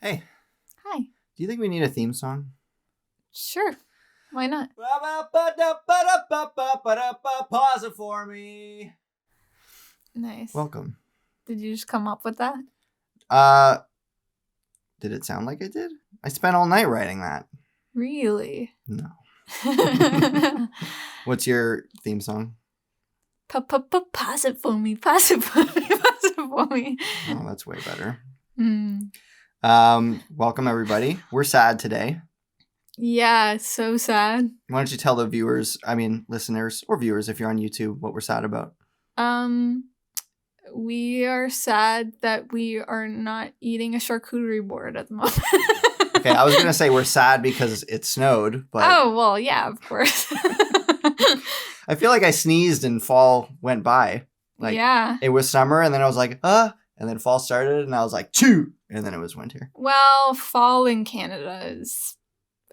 Hey, Hi. do you think we need a theme song? Sure. Why not? Pause it for me. Nice. Welcome. Did you just come up with that? Did it sound like I did? I spent all night writing that. Really? No. What's your theme song? Pause it for me. Pause it for me. Pause it for me. Oh, that's way better. Mm. Welcome everybody. We're sad today. Yeah, so sad. Why don't you tell the viewers, listeners or viewers if you're on YouTube, what we're sad about? We are sad that we are not eating a charcuterie board at the moment. Okay, I was going to say we're sad because it snowed, but... Oh, well, yeah, of course. I feel like I sneezed and fall went by. Yeah. It was summer and then I was like, and then fall started and I was like, choo! And then it was winter. Well, fall in Canada is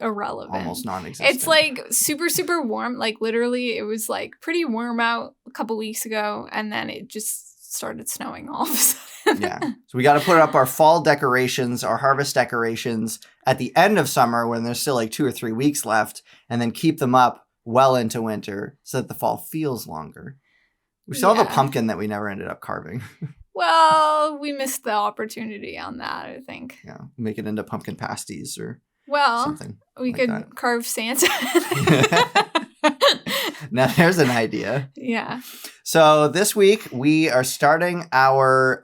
irrelevant. Almost non-existent. It's like super, super warm. Like literally it was like pretty warm out a couple weeks ago and then it just started snowing all of a sudden. Yeah. So we got to put up our fall decorations, our harvest decorations at the end of summer when there's still like 2 or 3 weeks left and then keep them up well into winter so that the fall feels longer. We still have a pumpkin that we never ended up carving. Well, we missed the opportunity on that, I think. Yeah. Make it into pumpkin pasties or something. We like could that. carve Santa. Now there's an idea. Yeah. So this week we are starting our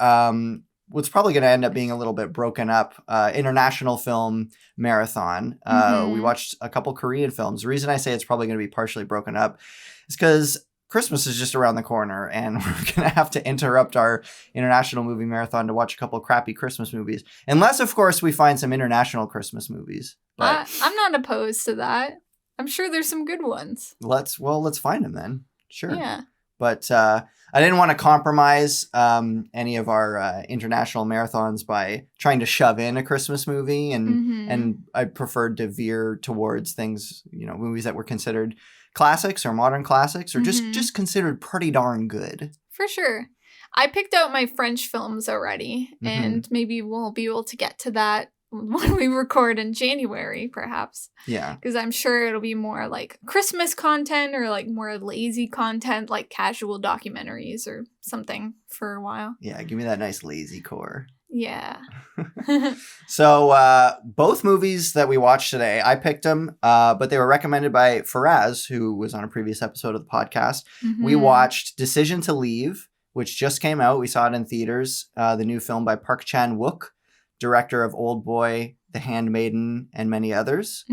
what's probably going to end up being a little bit broken up international film marathon. We watched a couple Korean films. The reason I say it's probably going to be partially broken up is because Christmas is just around the corner and we're going to have to interrupt our international movie marathon to watch a couple crappy Christmas movies. Unless, of course, we find some international Christmas movies. But I'm not opposed to that. I'm sure there's some good ones. Let's find them then. Sure. Yeah. But I didn't want to compromise any of our international marathons by trying to shove in a Christmas movie. And I preferred to veer towards things, movies that were considered classics or modern classics or just considered pretty darn good. For sure. I picked out my French films already, and maybe we'll be able to get to that when we record in January, perhaps. Yeah. Because I'm sure it'll be more like Christmas content or like more lazy content, like casual documentaries or something for a while. Yeah, give me that nice lazy core. Yeah. So both movies that we watched today, I picked them, but they were recommended by Faraz, who was on a previous episode of the podcast. We watched Decision to Leave, which just came out. We saw it in theaters. The new film by Park Chan-Wook, director of Old Boy, The Handmaiden, and many others.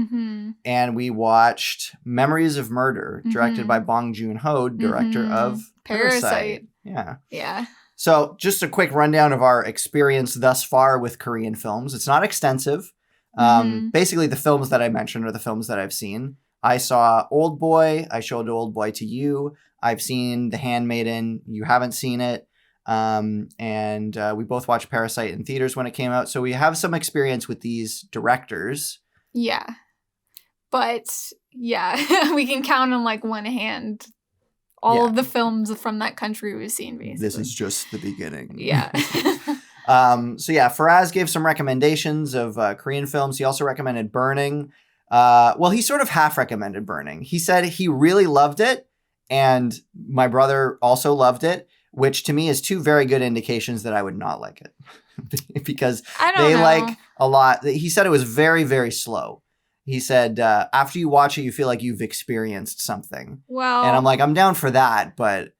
And we watched Memories of Murder, directed by Bong Joon-Ho, director of Parasite. Yeah. So just a quick rundown of our experience thus far with Korean films. It's not extensive. Basically, the films that I mentioned are the films that I've seen. I saw Old Boy. I showed Old Boy to you. I've seen The Handmaiden. You haven't seen it. And we both watched Parasite in theaters when it came out. So we have some experience with these directors. Yeah. But yeah, we can count on like one hand all of the films from that country we've seen, basically. This is just the beginning. Yeah. Faraz gave some recommendations of Korean films. He also recommended Burning. He sort of half recommended Burning. He said he really loved it, and my brother also loved it, which to me is two very good indications that I would not like it. Because they like a lot. He said it was very, very slow. He said, after you watch it, you feel like you've experienced something. Well, and I'm like, I'm down for that, but...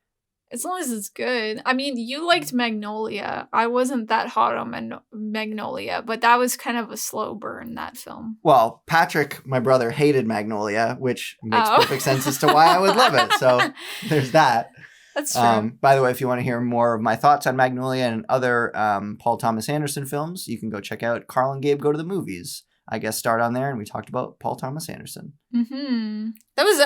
As long as it's good. I mean, you liked Magnolia. I wasn't that hot on Magnolia, but that was kind of a slow burn, that film. Well, Patrick, my brother, hated Magnolia, which makes perfect sense as to why I would love it. So there's that. That's true. By the way, if you want to hear more of my thoughts on Magnolia and other Paul Thomas Anderson films, you can go check out Carl and Gabe Go to the Movies. I guess start on there, and we talked about Paul Thomas Anderson. That was,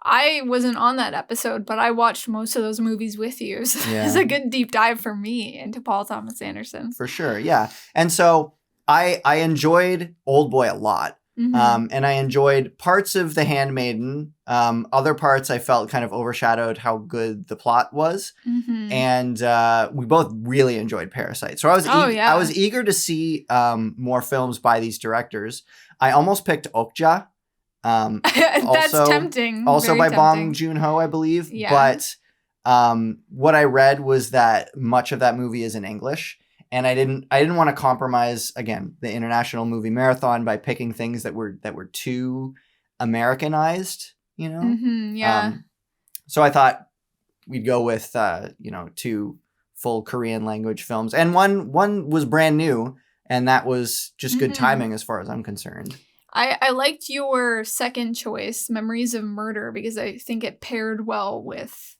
I wasn't on that episode, but I watched most of those movies with you. So it's a good deep dive for me into Paul Thomas Anderson. For sure, yeah. And so I enjoyed Old Boy a lot. And I enjoyed parts of The Handmaiden. Other parts I felt kind of overshadowed how good the plot was. And we both really enjoyed Parasite. So I was I was eager to see more films by these directors. I almost picked Okja. That's tempting. Also Very by tempting. Bong Joon-Ho, I believe. Yeah. But what I read was that much of that movie is in English. And I didn't want to compromise, again, the International Movie Marathon by picking things that were too Americanized, you know? So I thought we'd go with, 2 full Korean language films. And one was brand new, and that was just good timing as far as I'm concerned. I liked your second choice, Memories of Murder, because I think it paired well with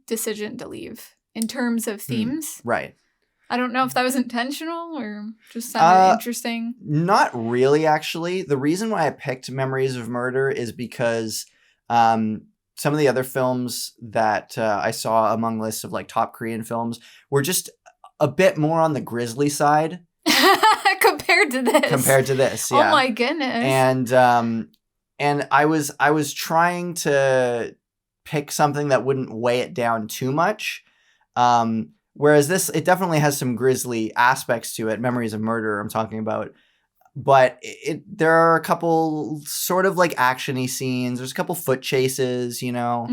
Decision to Leave in terms of themes. Right. I don't know if that was intentional or just sounded interesting. Not really, actually. The reason why I picked Memories of Murder is because some of the other films that I saw among lists of like top Korean films were just a bit more on the grisly side. Compared to this, yeah. Oh my goodness. And I was trying to pick something that wouldn't weigh it down too much. Whereas this, it definitely has some grisly aspects to it. Memories of Murder, I'm talking about. But there are a couple sort of like action-y scenes. There's a couple foot chases, you know.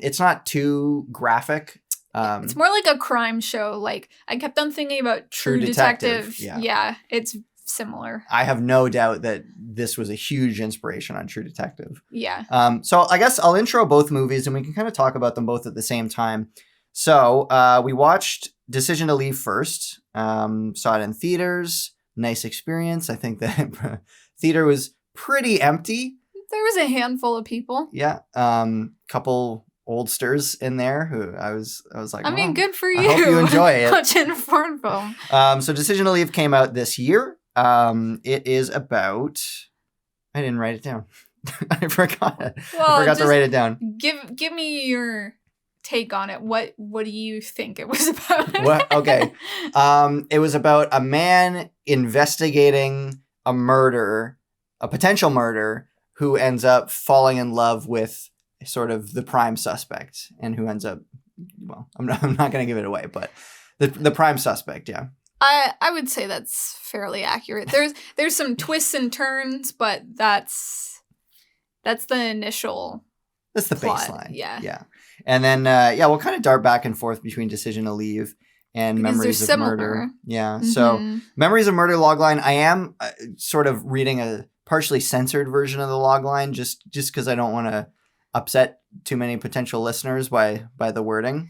It's not too graphic. It's more like a crime show. Like, I kept on thinking about True Detective. Yeah, it's similar. I have no doubt that this was a huge inspiration on True Detective. Yeah. So I guess I'll intro both movies and we can kind of talk about them both at the same time. So we watched Decision to Leave first. Saw it in theaters. Nice experience. I think the theater was pretty empty. There was a handful of people. Yeah. Couple oldsters in there who I was like, I mean, good for you. I hope you enjoy it. Watching a foreign film. So Decision to Leave came out this year. It is about, I didn't write it down. I forgot. I forgot to write it down. Give me your take on it. What do you think it was about? What? Okay. It was about a man investigating a potential murder, who ends up falling in love with sort of the prime suspect, and who ends up, well, I'm not going to give it away, but the prime suspect, yeah. I would say that's fairly accurate. There's some twists and turns, but that's the initial. That's the plot. Baseline. Yeah. Yeah. And then we'll kind of dart back and forth between Decision to Leave and because Memories of Murder. Yeah. Mm-hmm. So Memories of Murder logline, I am sort of reading a partially censored version of the logline just because I don't want to upset too many potential listeners by the wording.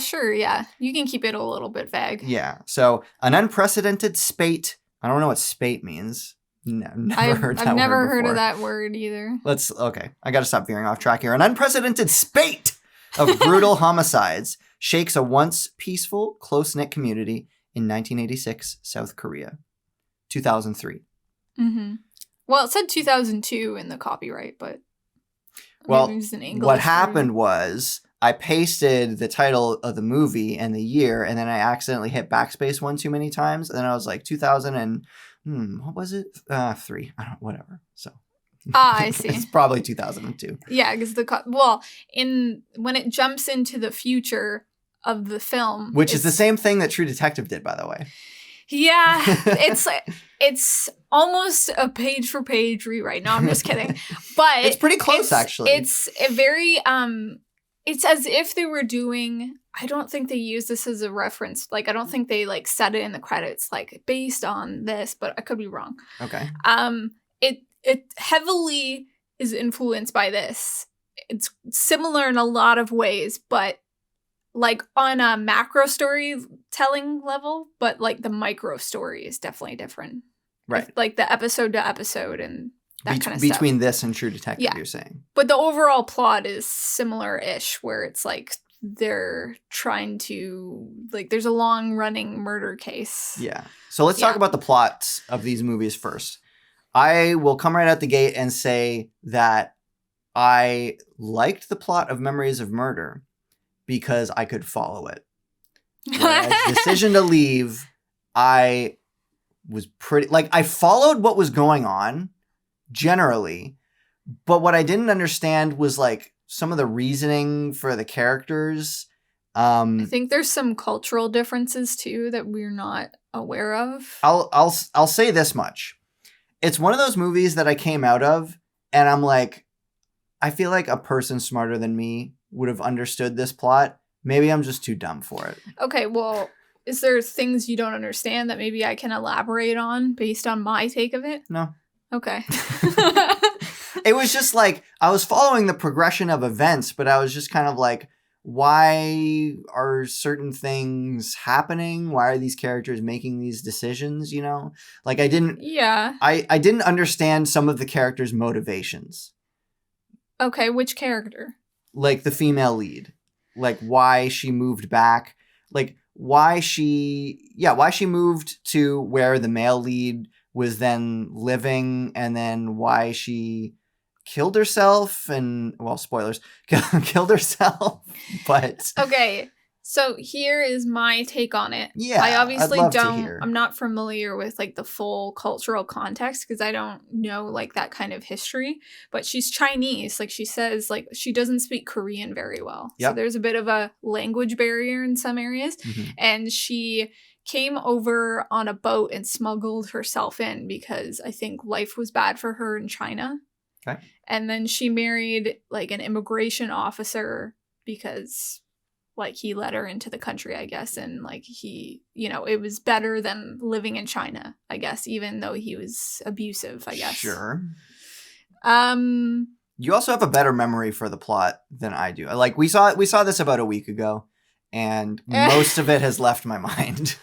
Sure, yeah. You can keep it a little bit vague. Yeah. So an unprecedented spate. I don't know what spate means. No, I've never heard of that word either. Okay. I got to stop veering off track here. An unprecedented spate of brutal homicides shakes a once peaceful, close-knit community in 1986 South Korea. 2003. Mm-hmm. Well, it said 2002 in the copyright, but well, maybe it was in English. What happened was I pasted the title of the movie and the year, and then I accidentally hit backspace one too many times, and then I was like 2000 and what was it? 3. I don't. Whatever. So. I see. It's probably 2002. Yeah, because when it jumps into the future of the film, which is the same thing that True Detective did, by the way. Yeah, it's almost a page for page rewrite. No, I'm just kidding. But it's pretty close, actually. It's a very it's as if they were doing. I don't think they use this as a reference. Like, I don't think they like said it in the credits, like based on this, but I could be wrong. Okay. It heavily is influenced by this. It's similar in a lot of ways, but like on a macro storytelling level, but like the micro story is definitely different. Right. Like the episode to episode and that kind of stuff. Between this and True Detective, you're saying. But the overall plot is similar-ish, where it's like they're trying to, like, there's a long-running murder case. Yeah. So let's talk about the plots of these movies first. I will come right out the gate and say that I liked the plot of Memories of Murder because I could follow it. Whereas Decision to Leave, I was pretty, like, I followed what was going on generally, but what I didn't understand was like some of the reasoning for the characters. I think there's some cultural differences too that we're not aware of. I'll say this much. It's one of those movies that I came out of and I'm like, I feel like a person smarter than me would have understood this plot. Maybe I'm just too dumb for it. Okay, well, is there things you don't understand that maybe I can elaborate on based on my take of it? No. Okay. It was just like, I was following the progression of events, but I was just kind of like, why are certain things happening? Why are these characters making these decisions, you know? Like, I didn't understand some of the characters' motivations. Okay, which character? Like the female lead. Like why she moved back. Like why she moved to where the male lead was then living, and then why she killed herself and, well, spoilers, killed herself, but... Okay, so here is my take on it. Yeah, I obviously I'd love to hear. I'm not familiar with, like, the full cultural context because I don't know, like, that kind of history, but she's Chinese. Like, she says, like, she doesn't speak Korean very well. Yep. So there's a bit of a language barrier in some areas, and she came over on a boat and smuggled herself in because I think life was bad for her in China. Okay. And then she married, like, an immigration officer because, like, he let her into the country, I guess. And, like, he, you know, it was better than living in China, I guess, even though he was abusive, I guess. Sure. You also have a better memory for the plot than I do. Like, we saw this about a week ago, and most of it has left my mind.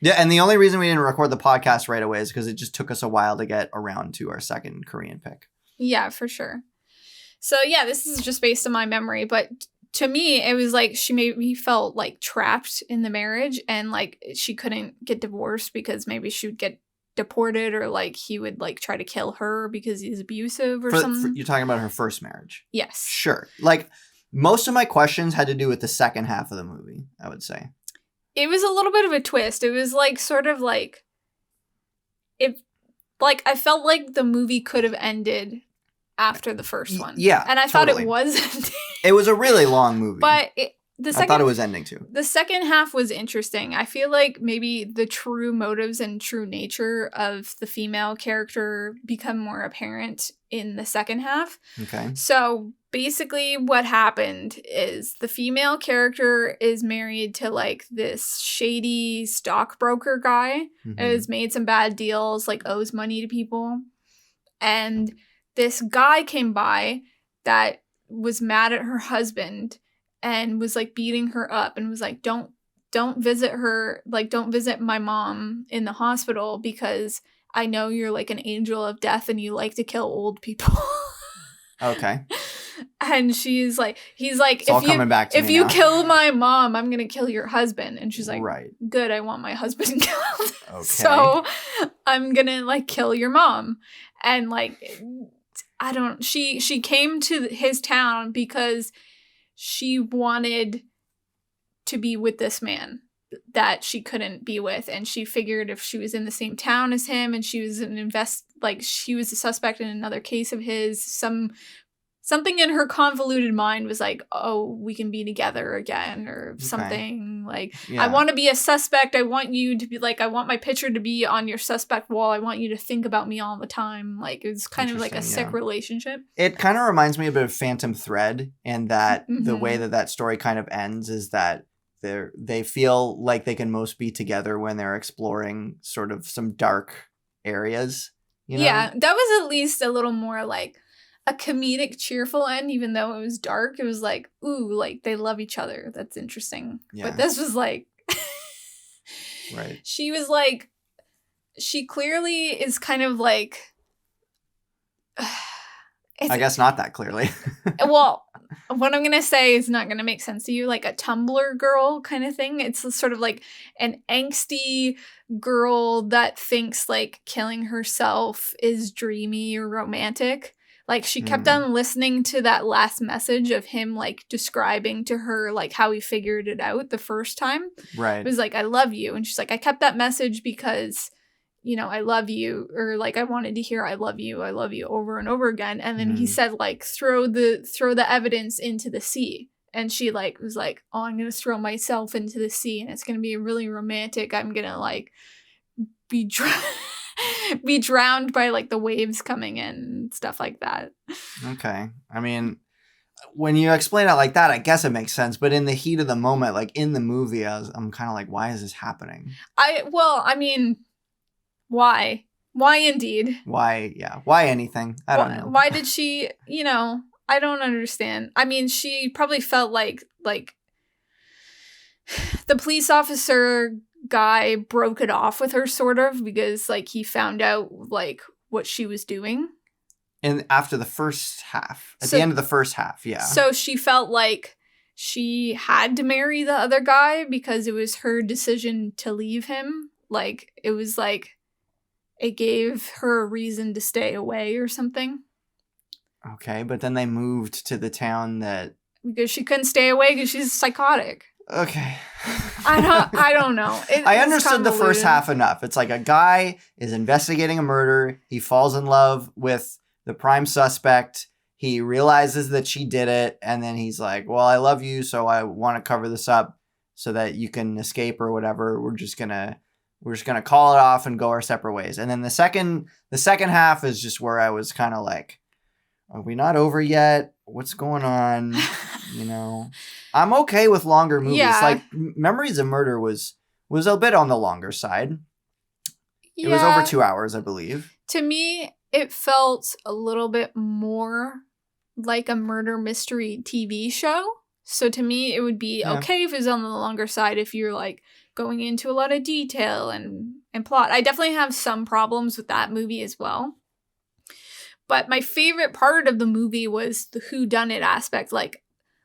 Yeah, and the only reason we didn't record the podcast right away is because it just took us a while to get around to our second Korean pick. Yeah, for sure. So, yeah, this is just based on my memory, but to me, it was like she maybe felt, like, trapped in the marriage, and, like, she couldn't get divorced because maybe she would get deported, or, like, he would, like, try to kill her because he's abusive or something. You're talking about her first marriage? Yes. Sure. Like, most of my questions had to do with the second half of the movie, I would say. It was a little bit of a twist. It was, like, sort of like, I felt like the movie could have ended after the first one. Yeah, and I totally. thought it was ending. It was a really long movie. But I thought it was ending too. The second half was interesting. I feel like maybe the true motives and true nature of the female character become more apparent in the second half. Okay. So basically what happened is the female character is married to, like, this shady stockbroker guy, has made some bad deals, like, owes money to people. And this guy came by that was mad at her husband and was, like, beating her up and was like, don't visit her, like, don't visit my mom in the hospital because I know you're, like, an angel of death and you like to kill old people. Okay. And he's like, if you kill my mom, I'm gonna kill your husband. And she's like, right. Good, I want my husband killed. Okay. So I'm gonna, like, kill your mom. And, like, she came to his town because she wanted to be with this man that she couldn't be with, and she figured if she was in the same town as him and she was she was a suspect in another case of his, something in her convoluted mind was like, oh, we can be together again, or something. Like, yeah. I want to be a suspect. I want you to be, like, I want my picture to be on your suspect wall. I want you to think about me all the time. Like, it was kind of like a sick relationship. It kind of reminds me a bit of Phantom Thread, in that the way that story kind of ends is that they feel like they can most be together when they're exploring sort of some dark areas. You know? Yeah, that was at least a little more like a comedic, cheerful end, even though it was dark. It was like, ooh, like, they love each other. That's interesting. Yeah. But this was like... right. She was like... She clearly is kind of like... I guess not that clearly. Well, what I'm going to say is not going to make sense to you. Like a Tumblr girl kind of thing. It's sort of like an angsty girl that thinks, like, killing herself is dreamy or romantic. Like, she kept on listening to that last message of him, like, describing to her, like, how he figured it out the first time. Right. It was like, I love you. And she's like, I kept that message because, you know, I love you. Or, like, I wanted to hear I love you over and over again. And then he said, like, throw the evidence into the sea. And she, like, was like, oh, I'm going to throw myself into the sea. And it's going to be really romantic. I'm going to, like, be drowned by, like, the waves coming in and stuff like that. Okay. I mean, when you explain it like that, I guess it makes sense. But in the heat of the moment, like in the movie, I'm kind of like, why is this happening? I mean, why? Why indeed? Why? Yeah. Why anything? I don't know. Why did she, you know, I don't understand. I mean, she probably felt like the police officer guy broke it off with her, sort of, because, like, he found out, like, what she was doing. And after the first half, at the end of the first half, yeah. So she felt like she had to marry the other guy because it was her decision to leave him. Like, it was like, it gave her a reason to stay away or something. Okay, but then they moved to the town that... Because she couldn't stay away because she's psychotic. Okay. I don't know. I understood the first half enough. It's like a guy is investigating a murder. He falls in love with the prime suspect. He realizes that she did it. And then he's like, well, I love you, so I want to cover this up so that you can escape or whatever. We're just gonna call it off and go our separate ways. And then the second half is just where I was kind of like, are we not over yet? What's going on? You know, I'm okay with longer movies. Yeah. Like Memories of Murder was a bit on the longer side. Yeah. It was over 2 hours, I believe. To me, it felt a little bit more like a murder mystery TV show. So to me, it would be okay if it was on the longer side if you're, like, going into a lot of detail and plot. I definitely have some problems with that movie as well. But my favorite part of the movie was the whodunit aspect. Like,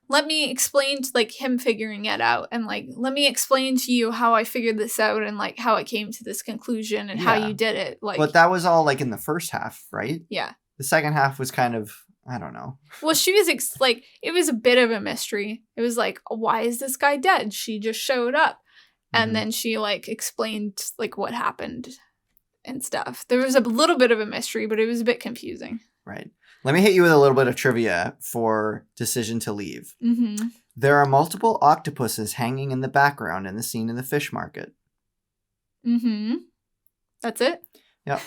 let me explain to, like, him figuring it out. And, like, let me explain to you how I figured this out and, like, how I came to this conclusion and how you did it. Like, but that was all, like, in the first half, right? Yeah. The second half was kind of, I don't know. Well, she was, it was a bit of a mystery. It was like, why is this guy dead? She just showed up. And then she, like, explained, like, what happened and stuff. There was a little bit of a mystery, but it was a bit confusing. Right. Let me hit you with a little bit of trivia for Decision to Leave. Mm-hmm. There are multiple octopuses hanging in the background in the scene in the fish market. Mm-hmm. That's it? Yep.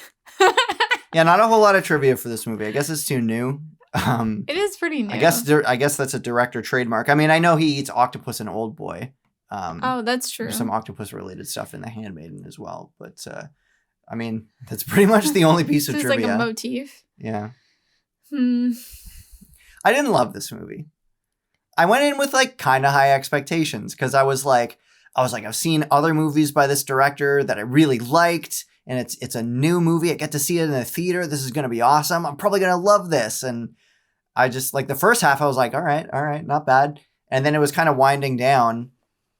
Yeah, not a whole lot of trivia for this movie. I guess it's too new. It is pretty new. I guess that's a director trademark. I mean, I know he eats octopus in Old Boy. Oh, that's true. There's some octopus-related stuff in The Handmaiden as well. But, I mean, that's pretty much the only piece of trivia. It's like a motif. Yeah. I didn't love this movie. I went in with, like, kind of high expectations because I was like, I've seen other movies by this director that I really liked, and it's a new movie. I get to see it in the theater. This is going to be awesome. I'm probably going to love this. And I just, like, the first half, I was like, all right, not bad. And then it was kind of winding down,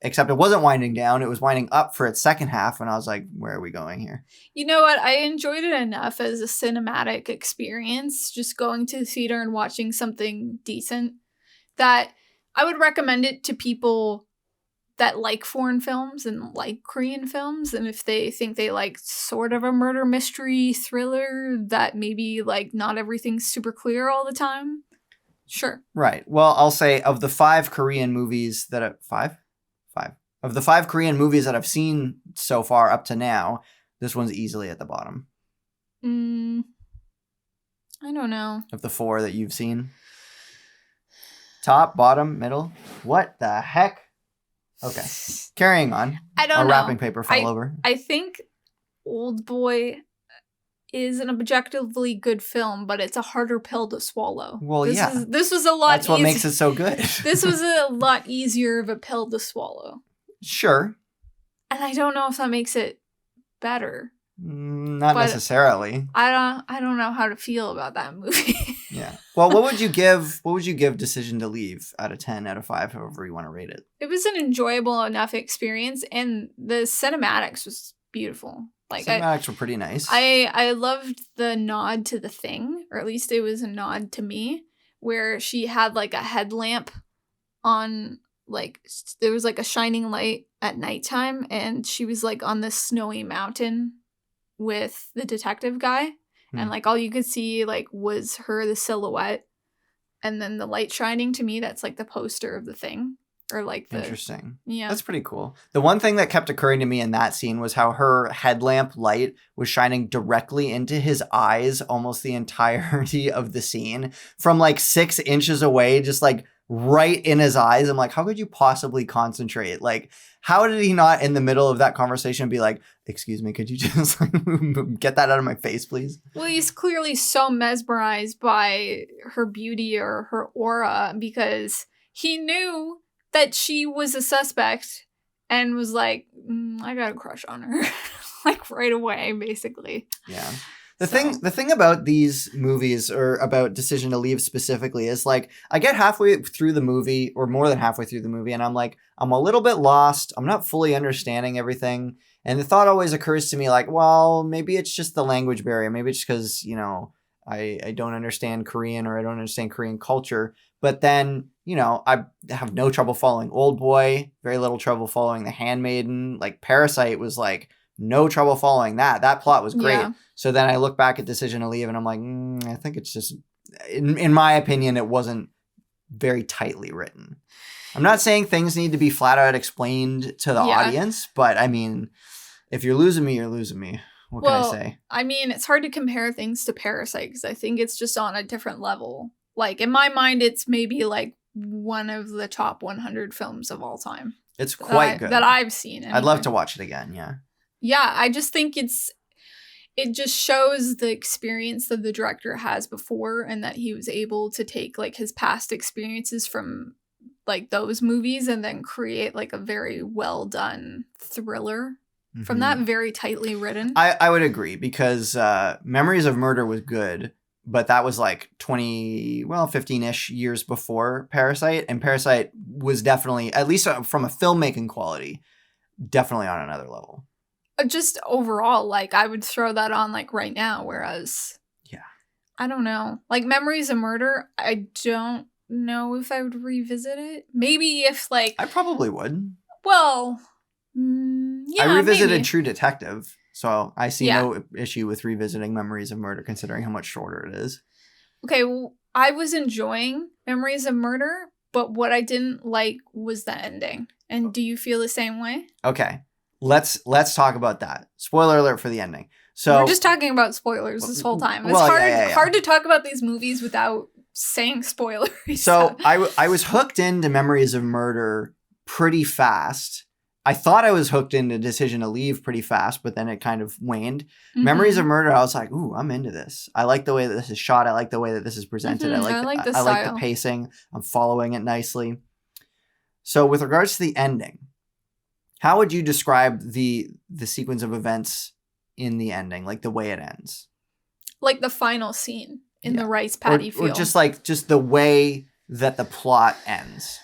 except it wasn't winding down. It was winding up for its second half, and I was like, where are we going here? You know what? I enjoyed it enough as a cinematic experience, just going to the theater and watching something decent, that I would recommend it to people that like foreign films and like Korean films. And if they think they like sort of a murder mystery thriller that maybe, like, not everything's super clear all the time, sure. Right. Well, I'll say of the 5 Korean movies that five? Of the 5 Korean movies that I've seen so far up to now, this one's easily at the bottom. I don't know. Of the 4 that you've seen? Top, bottom, middle? What the heck? Okay. Carrying on. I don't know. Our wrapping paper fell over. I think Old Boy is an objectively good film, but it's a harder pill to swallow. Well, this was a lot. That's what makes it so good. This was a lot easier of a pill to swallow. Sure. And I don't know if that makes it better. Not necessarily. I don't know how to feel about that movie. Yeah. Well, what would you give Decision to Leave out of 10, out of 5, however you want to rate it? It was an enjoyable enough experience, and the cinematics was beautiful. Like cinematics were pretty nice. I loved the nod to The Thing, or at least it was a nod to me, where she had like a headlamp on, like there was like a shining light at nighttime, and she was like on this snowy mountain with the detective guy, and like all you could see like was her, the silhouette, and then the light shining. To me, that's like the poster of The Thing. Or like the... Interesting. Yeah. That's pretty cool. The one thing that kept occurring to me in that scene was how her headlamp light was shining directly into his eyes almost the entirety of the scene. From like 6 inches away, just like right in his eyes. I'm like, how could you possibly concentrate? Like, how did he not in the middle of that conversation be like, excuse me, could you just like, get that out of my face, please? Well, he's clearly so mesmerized by her beauty or her aura because he knew that she was a suspect and was like, I got a crush on her. Like right away, basically. Yeah. The thing about these movies, or about Decision to Leave specifically, is like I get halfway through the movie or more than halfway through the movie and I'm like, I'm a little bit lost. I'm not fully understanding everything. And the thought always occurs to me like, well, maybe it's just the language barrier. Maybe it's because, you know, I don't understand Korean, or I don't understand Korean culture. But then, you know, I have no trouble following Old Boy, very little trouble following The Handmaiden. Like Parasite was like no trouble following that. That plot was great. Yeah. So then I look back at Decision to Leave and I'm like, I think it's just, in my opinion, it wasn't very tightly written. I'm not saying things need to be flat out explained to the audience, but I mean, if you're losing me, you're losing me. What can I say? I mean, it's hard to compare things to Parasite because I think it's just on a different level. Like, in my mind, it's maybe like one of the top 100 films of all time. It's quite good. That I've seen. Anyway. I'd love to watch it again, yeah. Yeah, I just think it just shows the experience that the director has before, and that he was able to take like his past experiences from like those movies and then create like a very well done thriller from that, very tightly written. I would agree, because Memories of Murder was good, but that was like 15-ish years before Parasite, and Parasite was definitely, at least from a filmmaking quality, definitely on another level. Just overall, like I would throw that on like right now, whereas I don't know. Like Memories of Murder, I don't know if I would revisit it. Maybe if like... I probably would. Well, yeah, I revisited maybe. True Detective, so I see no issue with revisiting Memories of Murder, considering how much shorter it is. Okay, well, I was enjoying Memories of Murder, but what I didn't like was the ending. And do you feel the same way? Okay, let's talk about that. Spoiler alert for the ending. So we're just talking about spoilers this whole time. It's hard to talk about these movies without saying spoilers. So I was hooked into Memories of Murder pretty fast. I thought I was hooked into Decision to Leave pretty fast, but then it kind of waned. Mm-hmm. Memories of Murder, I was like, ooh, I'm into this. I like the way that this is shot. I like the way that this is presented. Mm-hmm. I like the pacing. I'm following it nicely. So with regards to the ending, how would you describe the sequence of events in the ending, like the way it ends? Like the final scene in the rice paddy field. Or just the way that the plot ends.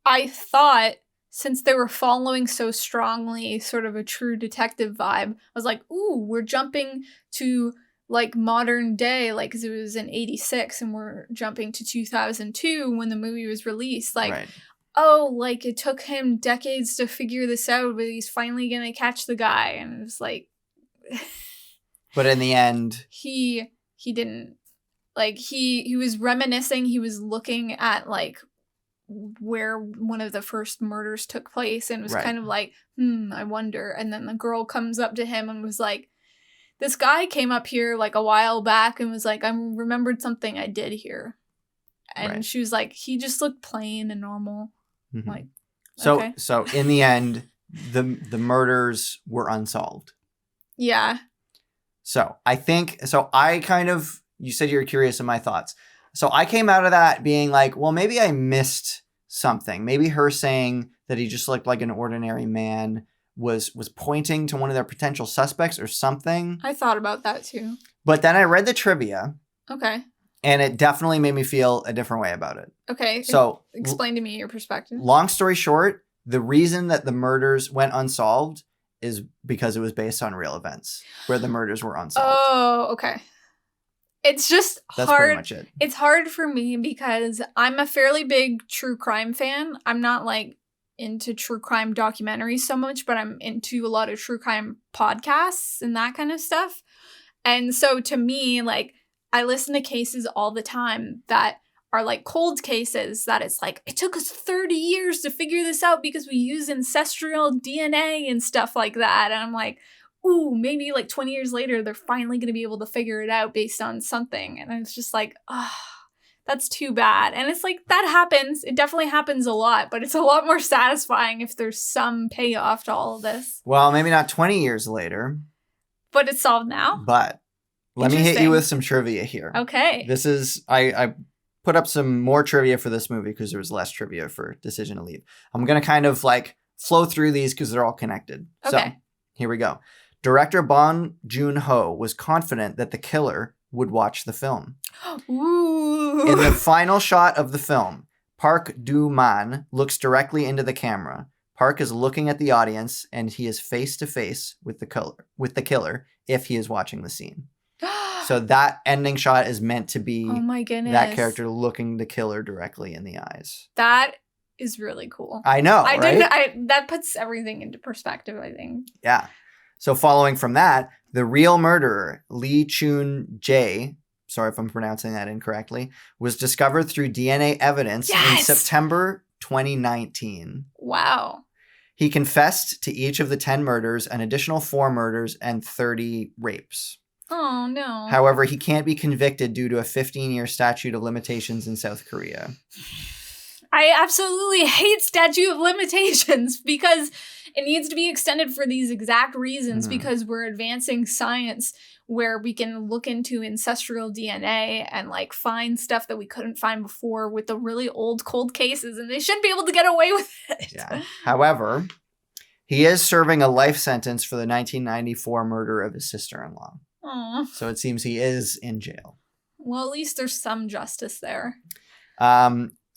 I thought, since they were following so strongly sort of a True Detective vibe, I was like, ooh, we're jumping to like modern day, like, because it was in 86 and we're jumping to 2002 when the movie was released. Like, right. Oh, like it took him decades to figure this out, but he's finally gonna catch the guy. And it was like... But in the end... He didn't. Like, he was reminiscing, he was looking at like where one of the first murders took place and was kind of like, I wonder. And then the girl comes up to him and was like, this guy came up here like a while back and was like, I remembered something I did here. And she was like, he just looked plain and normal. Mm-hmm. Like, okay. So in the end, the murders were unsolved. Yeah. So I think, you said you were curious of my thoughts. So I came out of that being like, well, maybe I missed something. Maybe her saying that he just looked like an ordinary man was pointing to one of their potential suspects or something. I thought about that too. But then I read the trivia. Okay. And it definitely made me feel a different way about it. Okay. So explain to me your perspective. Long story short, The reason that the murders went unsolved is because it was based on real events where the murders were unsolved. Oh, okay. It's just That's hard. pretty much it. It's hard for me because I'm a fairly big true crime fan. I'm not like into true crime documentaries so much, but I'm into a lot of true crime podcasts and that kind of stuff. And so to me, like, I listen to cases all the time that are like cold cases that it's like, it took us 30 years to figure this out because we use ancestral DNA and stuff like that. And I'm like, ooh, maybe like 20 years later, they're finally going to be able to figure it out based on something. And it's just like, that's too bad. And it's like, that happens. It definitely happens a lot, but it's a lot more satisfying if there's some payoff to all of this. Well, maybe not 20 years later. But it's solved now? But let me hit you with some trivia here. Okay. This is, I put up some more trivia for this movie because there was less trivia for Decision to Leave. I'm going to kind of like flow through these because they're all connected. Okay. So here we go. Director Bong Joon-Ho was confident that the killer would watch the film. Ooh. In the final shot of the film, Park Do-man looks directly into the camera. Park is looking at the audience, and he is face to face with the killer if he is watching the scene. So that ending shot is meant to be oh my goodness, that character looking the killer directly in the eyes. That is really cool. I know, right? That puts everything into perspective, I think. Yeah. So following from that, the real murderer, Lee Chun-jae, sorry if I'm pronouncing that incorrectly, was discovered through DNA evidence in September 2019. Wow. He confessed to each of the 10 murders, an additional 4 murders, and 30 rapes. Oh, no. However, he can't be convicted due to a 15-year statute of limitations in South Korea. I absolutely hate statute of limitations because it needs to be extended for these exact reasons because we're advancing science where we can look into ancestral DNA and like find stuff that we couldn't find before with the really old cold cases, and they shouldn't be able to get away with it. Yeah. However, he is serving a life sentence for the 1994 murder of his sister-in-law. Aww. So it seems he is in jail. Well, at least there's some justice there.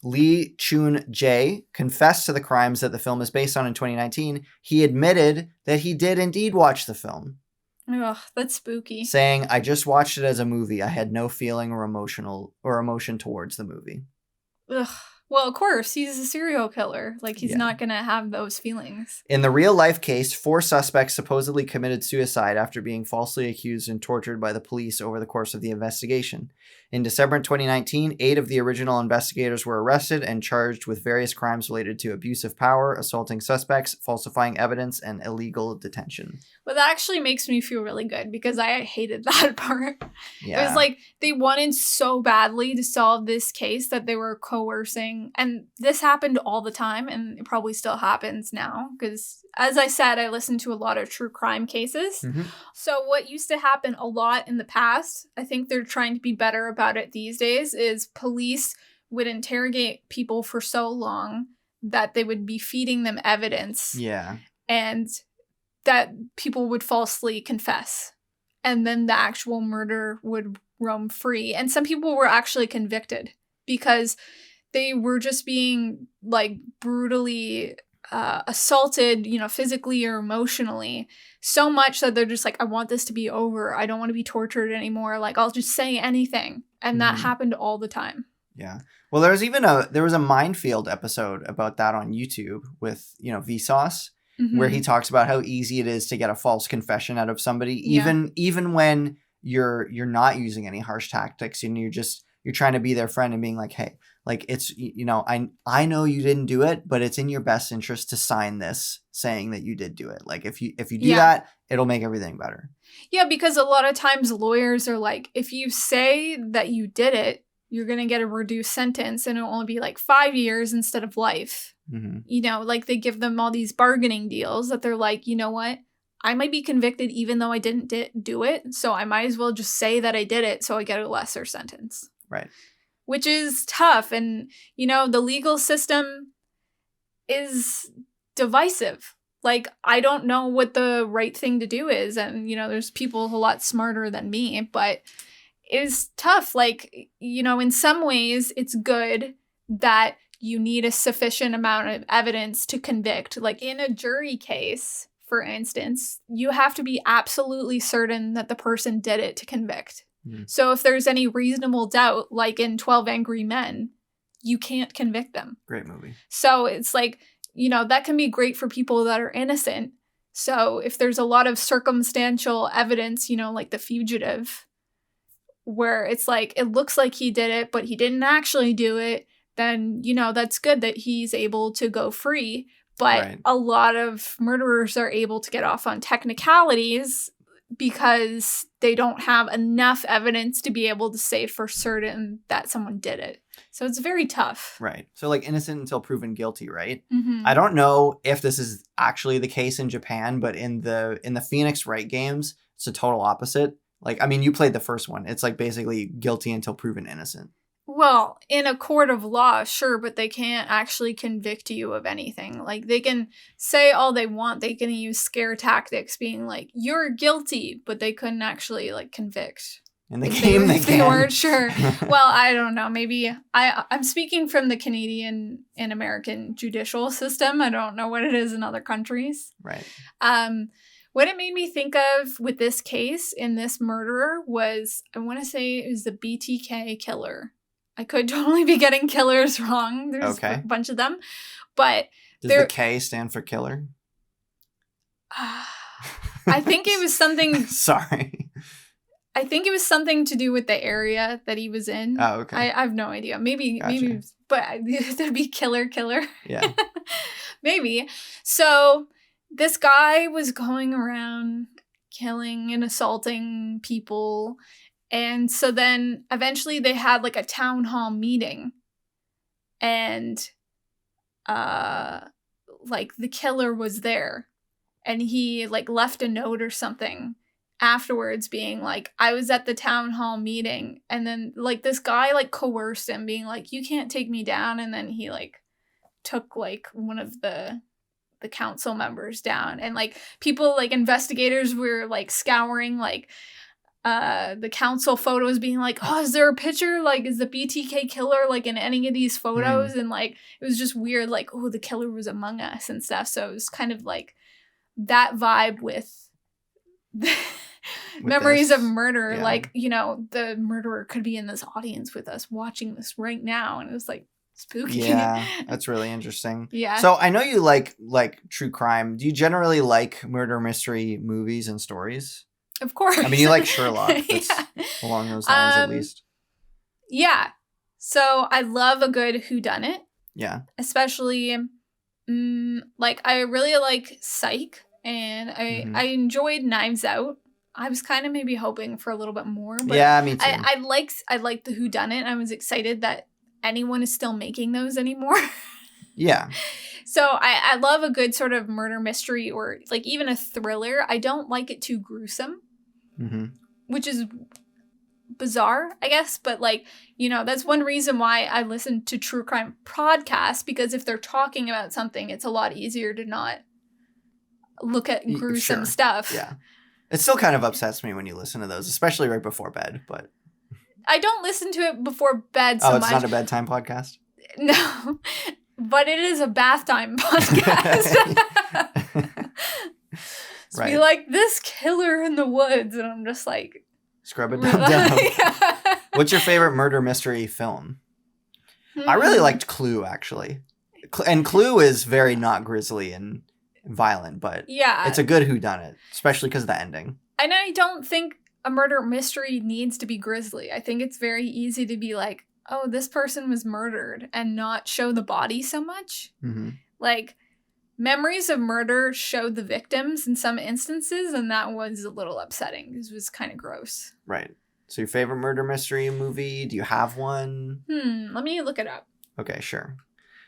Lee Chun-jae confessed to the crimes that the film is based on in 2019. He admitted that he did indeed watch the film. Ugh, that's spooky. Saying, "I just watched it as a movie. I had no feeling or emotion towards the movie." Ugh. Well, of course, he's a serial killer. Like, he's not going to have those feelings. In the real-life case, 4 suspects supposedly committed suicide after being falsely accused and tortured by the police over the course of the investigation. In December 2019, 8 of the original investigators were arrested and charged with various crimes related to abuse of power, assaulting suspects, falsifying evidence, and illegal detention. Well, that actually makes me feel really good because I hated that part. Yeah. It was like they wanted so badly to solve this case that they were coercing. And this happened all the time, and it probably still happens now because, as I said, I listen to a lot of true crime cases. Mm-hmm. So what used to happen a lot in the past, I think they're trying to be better about it these days, is police would interrogate people for so long that they would be feeding them evidence. Yeah. And that people would falsely confess. And then the actual murder would roam free. And some people were actually convicted because they were just being like brutally assaulted, physically or emotionally, so much that they're just like, I want this to be over. I don't want to be tortured anymore. Like, I'll just say anything. And that happened all the time. Yeah. Well, there was a Minefield episode about that on YouTube with, Vsauce, where he talks about how easy it is to get a false confession out of somebody, even when you're not using any harsh tactics and you're trying to be their friend and being like, hey, like it's, I know you didn't do it, but it's in your best interest to sign this saying that you did do it. Like if you do that, it'll make everything better. Yeah, because a lot of times lawyers are like, if you say that you did it, you're going to get a reduced sentence and it'll only be like 5 years instead of life. Mm-hmm. Like they give them all these bargaining deals that they're like, you know what? I might be convicted even though I didn't do it. So I might as well just say that I did it so I get a lesser sentence. Right. Which is tough. And, the legal system is divisive. Like, I don't know what the right thing to do is. And, there's people a lot smarter than me, but it is tough. Like, in some ways it's good that you need a sufficient amount of evidence to convict. Like in a jury case, for instance, you have to be absolutely certain that the person did it to convict. So if there's any reasonable doubt, like in 12 Angry Men, you can't convict them. Great movie. So it's like, that can be great for people that are innocent. So if there's a lot of circumstantial evidence, like The Fugitive, where it's like, it looks like he did it, but he didn't actually do it, then, that's good that he's able to go free. But a lot of murderers are able to get off on technicalities because they don't have enough evidence to be able to say for certain that someone did it. So it's very tough. Right. So like innocent until proven guilty, right? Mm-hmm. I don't know if this is actually the case in Japan, but in the Phoenix Wright games, it's a total opposite. Like, I mean, you played the first one. It's like basically guilty until proven innocent. Well, in a court of law, sure, but they can't actually convict you of anything. Like, they can say all they want. They can use scare tactics, being like, you're guilty, but they couldn't actually, like, convict. In the game, they can. They weren't sure. Well, I don't know. Maybe I'm speaking from the Canadian and American judicial system. I don't know what it is in other countries. Right. What it made me think of with this case in this murderer was, I want to say it was the BTK killer. I could totally be getting killers wrong. There's a bunch of them. But does the K stand for killer? I think it was something. Sorry. I think it was something to do with the area that he was in. Oh, okay. I have no idea. Maybe, but there'd be killer. Yeah. Maybe. So this guy was going around killing and assaulting people. And so then eventually they had like a town hall meeting, and like the killer was there, and he like left a note or something afterwards being like, I was at the town hall meeting, and then like this guy like coerced him being like, you can't take me down, and then he like took like one of the council members down, and like people like investigators were like scouring like the council photos being like, oh, is there a picture? Like, is the BTK killer like in any of these photos? And like, it was just weird, like, oh, the killer was among us and stuff. So it was kind of like that vibe with memories of murder. Yeah. Like, the murderer could be in this audience with us watching this right now. And it was like spooky. Yeah, that's really interesting. Yeah. So I know you like true crime. Do you generally like murder mystery movies and stories? Of course. I mean, you like Sherlock. That's along those lines, at least. Yeah. So I love a good whodunit. Yeah. Especially, like, I really like Psych, and I enjoyed Knives Out. I was kind of maybe hoping for a little bit more. But yeah, me too. I liked the whodunit. I was excited that anyone is still making those anymore. Yeah. So I love a good sort of murder mystery, or like even a thriller. I don't like it too gruesome. Which is bizarre, I guess. But like, that's one reason why I listen to true crime podcasts, because if they're talking about something, it's a lot easier to not look at gruesome stuff. Yeah. It still kind of upsets me when you listen to those, especially right before bed. But I don't listen to it before bed so much. Oh, it's not a bedtime podcast? No. But it is a bath time podcast. Right. Be like, this killer in the woods, and I'm just like, scrub it down. Yeah. What's your favorite murder mystery film? I really liked Clue, actually. And Clue is very not grisly and violent, but it's a good whodunit, especially because of the ending. And I don't think a murder mystery needs to be grisly. I think it's very easy to be like, oh, this person was murdered, and not show the body so much. Like, Memories of Murder showed the victims in some instances, and that was a little upsetting. It was kind of gross. Right. So your favorite murder mystery movie? Do you have one? Let me look it up. Okay, sure.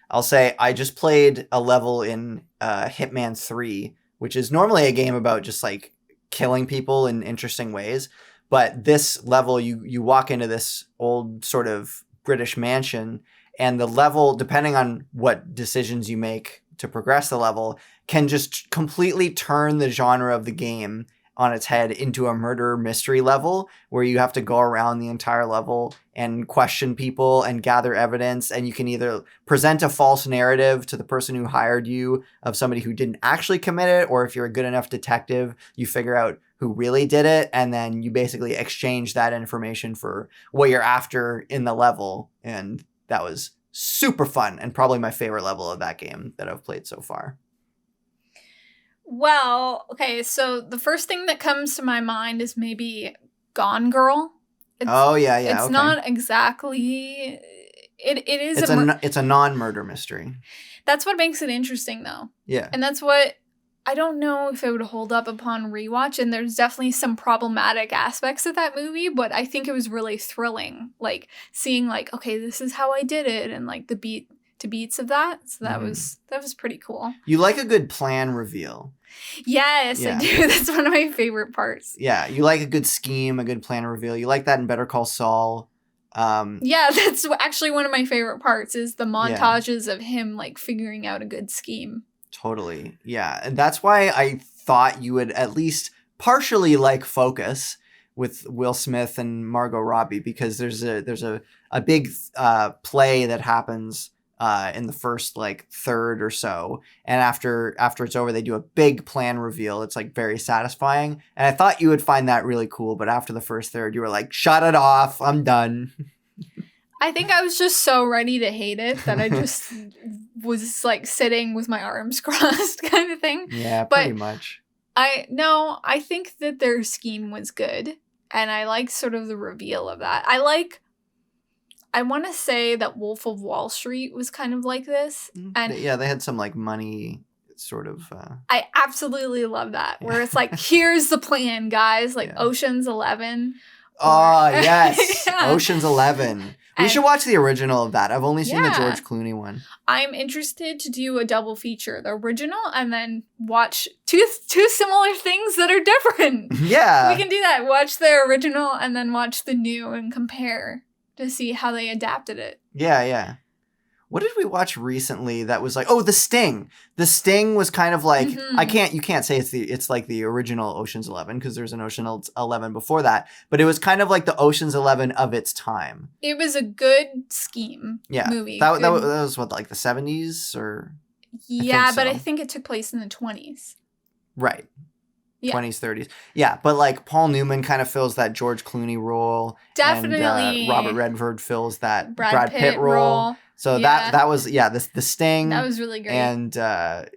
I'll say I just played a level in Hitman 3, which is normally a game about just like killing people in interesting ways. But this level, you walk into this old sort of British mansion, and the level, depending on what decisions you make to progress the level, can just completely turn the genre of the game on its head into a murder mystery level where you have to go around the entire level and question people and gather evidence. And you can either present a false narrative to the person who hired you of somebody who didn't actually commit it, or if you're a good enough detective, you figure out who really did it. And then you basically exchange that information for what you're after in the level. And that was super fun and probably my favorite level of that game that I've played so far. Well, okay, so the first thing that comes to my mind is maybe Gone Girl. It's It's not exactly. It is. It's a non-murder mystery. That's what makes it interesting, though. Yeah, and that's what I don't know if it would hold up upon rewatch. And there's definitely some problematic aspects of that movie, but I think it was really thrilling, like seeing like, okay, this is how I did it, and like the beats of that. So that was pretty cool. You like a good plan reveal. Yes, I do. That's one of my favorite parts. Yeah, you like a good scheme, a good plan reveal. You like that in Better Call Saul. Yeah, that's actually one of my favorite parts is the montages of him like figuring out a good scheme. Totally. Yeah, and that's why I thought you would at least partially like Focus with Will Smith and Margot Robbie, because there's a big play that happens in the first like third or so, and after it's over they do a big plan reveal. It's like very satisfying, and I thought you would find that really cool, but after the first third you were like, shut it off, I'm done. I think I was just so ready to hate it that I just was like sitting with my arms crossed kind of thing. Yeah, pretty much. I think that their scheme was good, and I like sort of the reveal of that. I want to say that Wolf of Wall Street was kind of like this. And yeah, they had some like money sort of. I absolutely love that. Where it's like, here's the plan, guys. Like Ocean's 11. Oh, yes. Ocean's 11. We should watch the original of that. I've only seen the George Clooney one. I'm interested to do a double feature. The original and then watch two similar things that are different. Yeah. We can do that. Watch the original and then watch the new and compare to see how they adapted it. Yeah. What did we watch recently that was like, The Sting. The Sting was kind of like, you can't say it's like the original Ocean's 11 because there's an Ocean's 11 before that, but it was kind of like the Ocean's 11 of its time. It was a good scheme movie. That was what, like the 70s or? Yeah, but I think it took place in the 20s. Right. Yeah. 20s, 30s. Yeah, but like Paul Newman kind of fills that George Clooney role. Definitely. And Robert Redford fills that Brad Pitt role. So that was, the Sting. That was really great. And I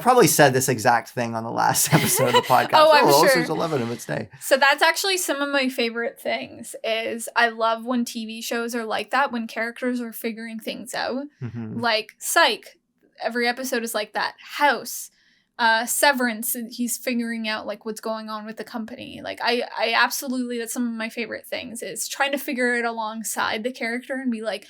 probably said this exact thing on the last episode of the podcast. I'm sure. Ocean's 11 of its day. So that's actually some of my favorite things is I love when TV shows are like that, when characters are figuring things out. Mm-hmm. Like Psych. Every episode is like that. House. Severance, he's figuring out like what's going on with the company. Like I absolutely, that's some of my favorite things is trying to figure it alongside the character and be like,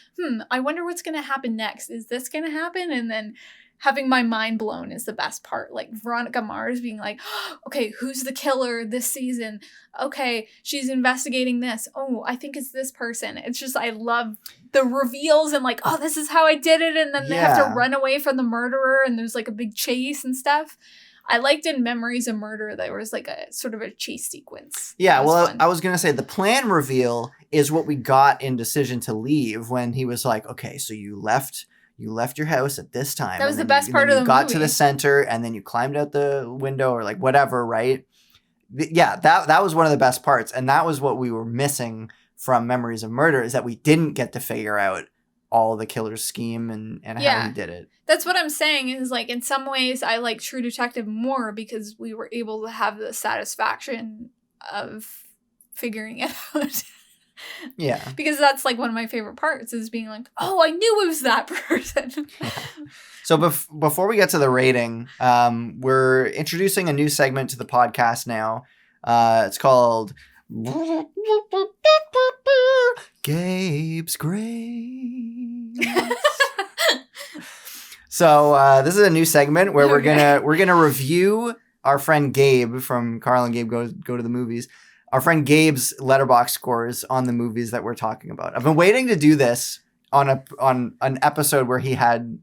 I wonder what's gonna happen next. Is this gonna happen? And then having my mind blown is the best part. Like Veronica Mars being like, okay, who's the killer this season? Okay, she's investigating this. Oh, I think it's this person. It's just, I love the reveals and like, this is how I did it. And then they have to run away from the murderer and there's like a big chase and stuff. I liked in Memories of Murder, there was like a sort of a chase sequence. Yeah, well, I was going to say the plan reveal is what we got in Decision to Leave when he was like, okay, so you left your house at this time. That was the best part of the movie. You got to the center and then you climbed out the window or like whatever, right? Yeah, that was one of the best parts. And that was what we were missing from Memories of Murder, is that we didn't get to figure out all the killer's scheme and how he did it. That's what I'm saying is like in some ways I like True Detective more because we were able to have the satisfaction of figuring it out. Yeah. Because that's like one of my favorite parts is being like, I knew it was that person. Yeah. So before we get to the rating, we're introducing a new segment to the podcast now. It's called Gabe's Grace. So this is a new segment where we're gonna review our friend Gabe from Carl and Gabe Go to the Movies. Our friend Gabe's Letterboxd scores on the movies that we're talking about. I've been waiting to do this on an episode where he had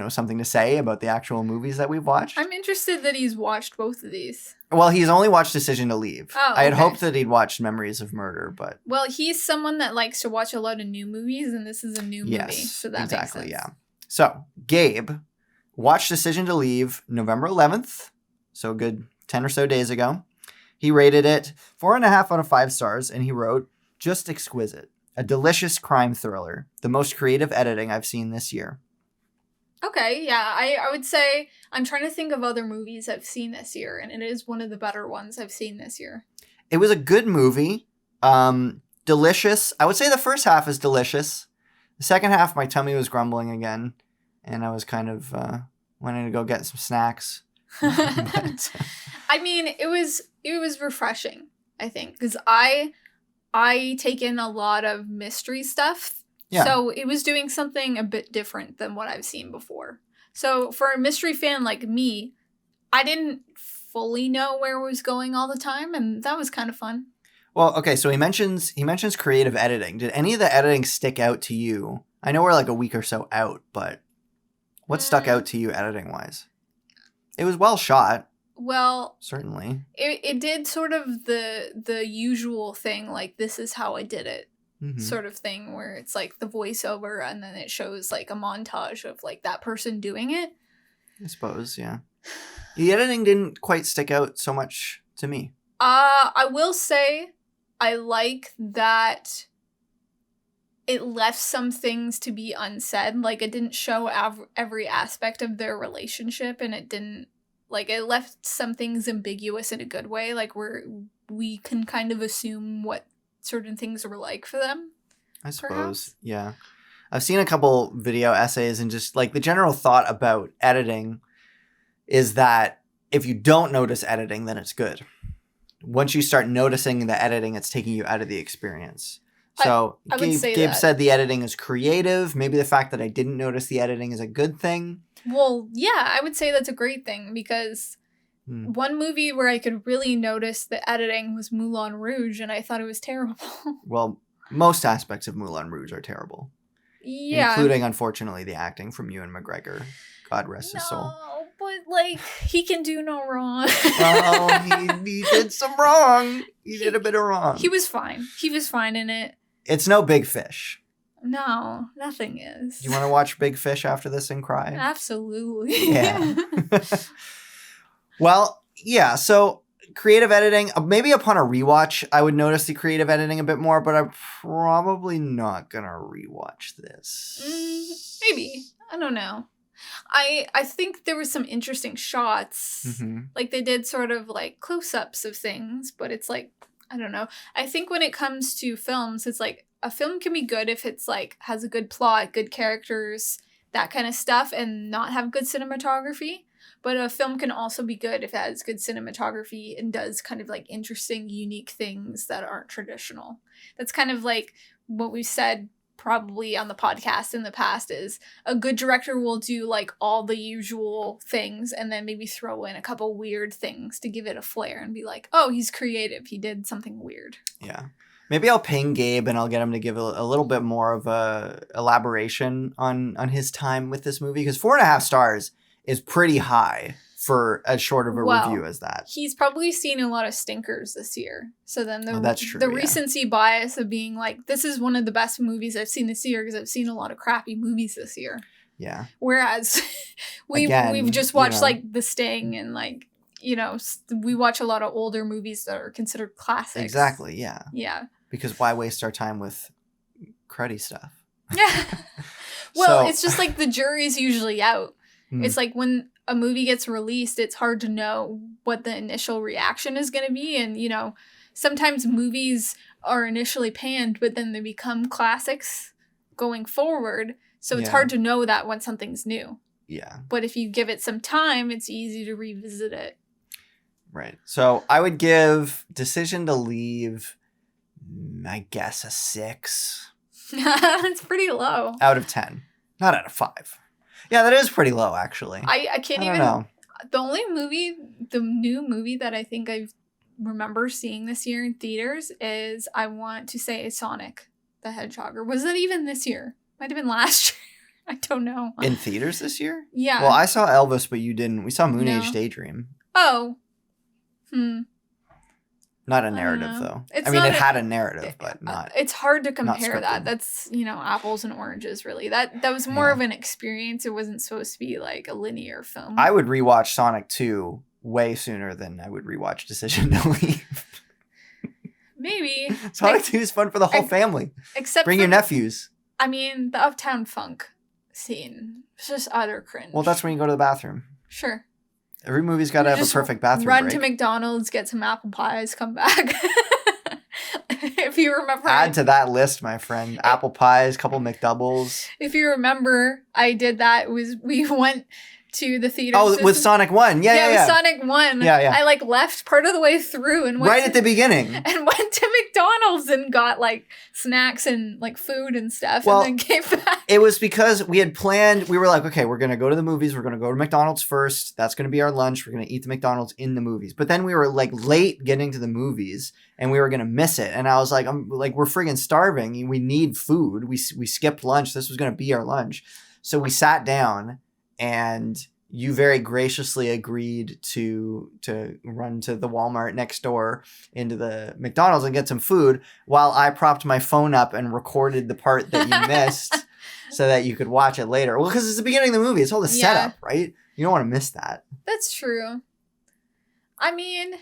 something to say about the actual movies that we've watched. I'm interested that he's watched both of these. Well, he's only watched Decision to Leave. Oh, I had okay. hoped that he'd watched Memories of Murder, but... Well, he's someone that likes to watch a lot of new movies, and this is a new movie, so that makes sense. Yeah. So, Gabe watched Decision to Leave November 11th, so a good 10 or so days ago. He rated it 4.5 out of 5 stars, and he wrote, "Just exquisite. A delicious crime thriller. The most creative editing I've seen this year." Okay, yeah, I would say I'm trying to think of other movies I've seen this year, and it is one of the better ones I've seen this year. It was a good movie. Delicious. I would say the first half is delicious. The second half, my tummy was grumbling again, and I was kind of wanting to go get some snacks. But, I mean, it was refreshing, I think, because I take in a lot of mystery stuff. Yeah. So it was doing something a bit different than what I've seen before. So for a mystery fan like me, I didn't fully know where it was going all the time, and that was kind of fun. Well, okay, so he mentions creative editing. Did any of the editing stick out to you? I know we're like a week or so out, but what stuck out to you editing-wise? It was well shot. Well, certainly. It did sort of the usual thing, like, this is how I did it. Mm-hmm. Sort of thing, where it's like the voiceover and then it shows like a montage of like that person doing it. I suppose, yeah. The editing didn't quite stick out so much to me. I will say I like that it left some things to be unsaid. Like, it didn't show every aspect of their relationship, and it didn't, like, it left some things ambiguous in a good way, like where we can kind of assume what certain things were like for them, I suppose. Perhaps? Yeah. I've seen a couple video essays, and just like the general thought about editing is that if you don't notice editing, then it's good. Once you start noticing the editing, it's taking you out of the experience. So I would say Gabe that. said the editing is creative. Maybe the fact that I didn't notice the editing is a good thing. Well, yeah, I would say that's a great thing, because one movie where I could really notice the editing was Moulin Rouge, and I thought it was terrible. Well, most aspects of Moulin Rouge are terrible. Yeah. Including, unfortunately, the acting from Ewan McGregor. God rest his soul. No, but, like, he can do no wrong. Oh, he did some wrong. He did a bit of wrong. He was fine. He was fine in it. It's no Big Fish. No, nothing is. You want to watch Big Fish after this and cry? Absolutely. Yeah. Well, yeah, so creative editing, maybe upon a rewatch, I would notice the creative editing a bit more, but I'm probably not going to rewatch this. Maybe. I don't know. I think there were some interesting shots. Mm-hmm. Like, they did sort of, like, close-ups of things, but it's like, I don't know. I think when it comes to films, it's like, a film can be good if it's, like, has a good plot, good characters, that kind of stuff, and not have good cinematography. But a film can also be good if it has good cinematography and does kind of like interesting, unique things that aren't traditional. That's kind of like what we've said probably on the podcast in the past, is a good director will do like all the usual things and then maybe throw in a couple weird things to give it a flair and be like, oh, he's creative. He did something weird. Yeah. Maybe I'll ping Gabe and I'll get him to give a little bit more of a elaboration on his time with this movie, because 4.5 stars is pretty high for as short of a review as that. He's probably seen a lot of stinkers this year. So then that's true, the recency bias of being like, this is one of the best movies I've seen this year because I've seen a lot of crappy movies this year. Yeah. Whereas we've just watched like The Sting and like, you know, we watch a lot of older movies that are considered classics. Exactly, yeah. Yeah. Because why waste our time with cruddy stuff? Yeah. Well, it's just like the jury's usually out. It's like when a movie gets released, it's hard to know what the initial reaction is going to be. And, you know, sometimes movies are initially panned, but then they become classics going forward. So it's hard to know that when something's new. Yeah. But if you give it some time, it's easy to revisit it. Right. So I would give Decision to Leave, I guess, a 6. That's pretty low. Out of 10. Not out of 5. Yeah, that is pretty low, actually. I can't even know. The only movie, the new movie that I think I remember seeing this year in theaters is, I want to say, Sonic the Hedgehog. Or was it even this year? Might have been last year. I don't know. In theaters this year? Yeah. Well, I saw Elvis, but you didn't. We saw Moon No. Age Daydream. Oh. Not a narrative, though. It's I mean, not it had a narrative, but not. It's hard to compare scripted. that. That's, apples and oranges, really. That was more of an experience. It wasn't supposed to be like a linear film. I would rewatch Sonic 2 way sooner than I would rewatch Decision to Leave. Maybe. Sonic 2 is fun for the whole family. Except Bring your nephews. I mean, the Uptown Funk scene. It's just utter cringe. Well, that's when you go to the bathroom. Sure. Every movie's got to have a perfect bathroom Run break. to McDonald's, get some apple pies, come back. If you remember. Add to that list, my friend. Apple pies, couple McDoubles. If you remember, I did that. We went to the theater. Oh, with Sonic 1. Yeah. With Sonic 1. Yeah. I left part of the way through and went at the beginning. And went to McDonald's and got snacks and food and stuff, and then came back. It was because we had planned, we were like, okay, we're going to go to the movies. We're going to go to McDonald's first. That's going to be our lunch. We're going to eat the McDonald's in the movies. But then we were late getting to the movies and we were going to miss it. And I was like, we're friggin' starving. We need food. We skipped lunch. This was going to be our lunch. So we sat down and you very graciously agreed to run to the Walmart next door into the McDonald's and get some food while I propped my phone up and recorded the part that you missed so that you could watch it later. Well, because it's the beginning of the movie. It's all the setup, right? You don't want to miss that. That's true. I mean,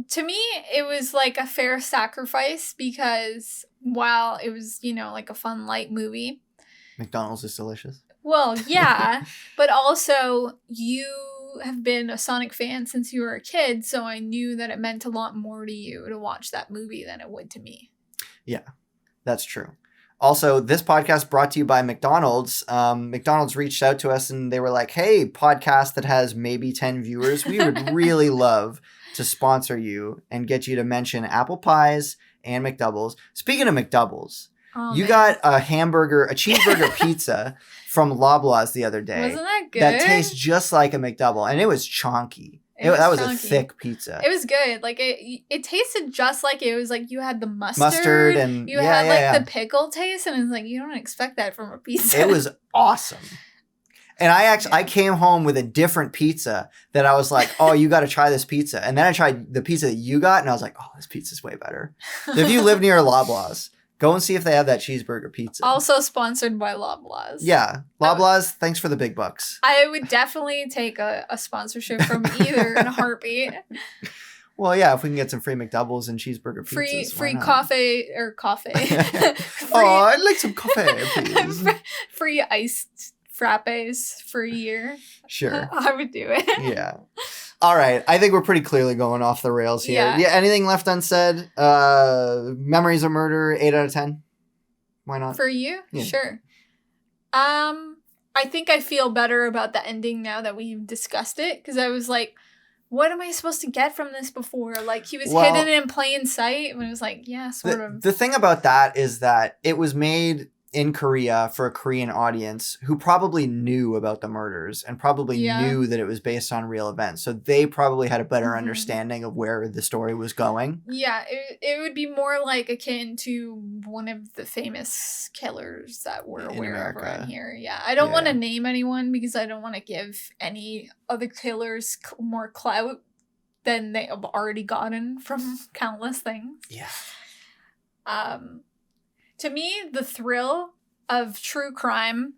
to me, it was a fair sacrifice because while it was, a fun, light movie. McDonald's is delicious. Well, yeah, but also you have been a Sonic fan since you were a kid, so I knew that it meant a lot more to you to watch that movie than it would to me. Yeah, that's true. Also, this podcast brought to you by McDonald's. McDonald's reached out to us and they were like, hey, podcast that has maybe 10 viewers, we would really love to sponsor you and get you to mention apple pies and McDoubles. Speaking of McDoubles, you got a cheeseburger pizza from Loblaws the other day. Wasn't that good? That tastes just like a McDouble, and it was chonky. That was a thick pizza. It was good. It tasted just like it was you had the mustard and you had the pickle taste, and it's you don't expect that from a pizza. It was awesome. And I came home with a different pizza that I was like, oh, you got to try this pizza. And then I tried the pizza that you got, and I was like, oh, this pizza's way better. So if you live near Loblaws, go and see if they have that cheeseburger pizza. Also sponsored by Loblaws. Yeah. Loblaws, thanks for the big bucks. I would definitely take a sponsorship from either in a heartbeat. Well, yeah, if we can get some free McDoubles and cheeseburger pizzas. Free coffee. I'd like some coffee, please. Free iced frappes for a year. Sure. I would do it. Yeah. All right. I think we're pretty clearly going off the rails here. Yeah. Anything left unsaid? Memories of Murder, 8 out of 10. Why not? For you? Yeah. Sure. I think I feel better about the ending now that we've discussed it. Because I was like, what am I supposed to get from this before? He was hidden in plain sight. And it was yeah, sort of. The thing about that is that it was made in Korea for a Korean audience who probably knew about the murders and probably knew that it was based on real events. So they probably had a better understanding of where the story was going. Yeah, it would be more akin to one of the famous killers that we're aware of around here. Yeah, I don't want to name anyone because I don't want to give any other killers more clout than they have already gotten from countless things. Yeah. To me, the thrill of true crime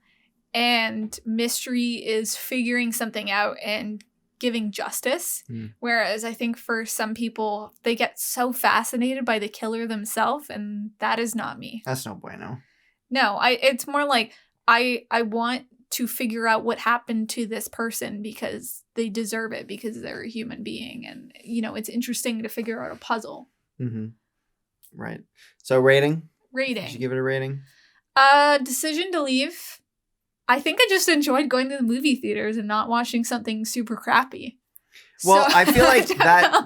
and mystery is figuring something out and giving justice. Whereas I think for some people, they get so fascinated by the killer themselves, and that is not me. That's no bueno. No, it's more I want to figure out what happened to this person because they deserve it, because they're a human being. And, it's interesting to figure out a puzzle. Mm-hmm. Right. So rating? Rating. Did you give it a rating? Decision to Leave. I think I just enjoyed going to the movie theaters and not watching something super crappy. Well, I feel like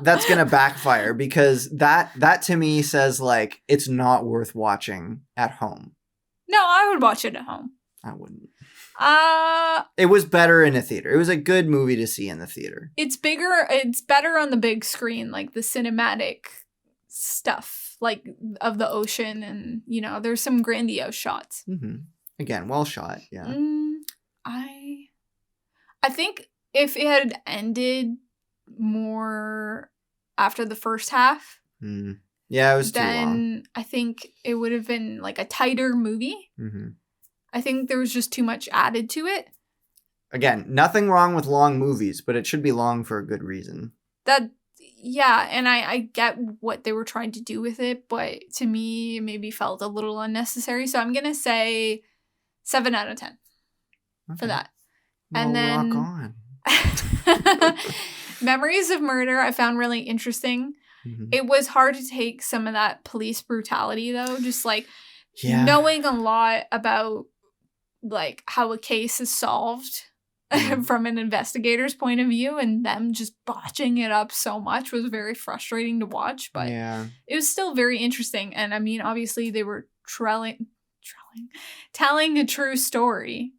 that's going to backfire because that to me says it's not worth watching at home. No, I would watch it at home. I wouldn't. It was better in a theater. It was a good movie to see in the theater. It's bigger. It's better on the big screen, the cinematic stuff. Of the ocean and, there's some grandiose shots. Mm-hmm. Again, well shot. Yeah. I think if it had ended more after the first half, yeah, it was too long. Then I think it would have been like a tighter movie. I think there was just too much added to it. Again, nothing wrong with long movies, but it should be long for a good reason. Yeah, and I get what they were trying to do with it, but to me, it maybe felt a little unnecessary. So I'm going to say 7 out of 10 for that. Well, and then rock on. Memories of Murder I found really interesting. It was hard to take some of that police brutality, though. Just like knowing a lot about like how a case is solved from an investigator's point of view, and them just botching it up so much was very frustrating to watch. But it was still very interesting. And I mean, obviously they were telling a true story.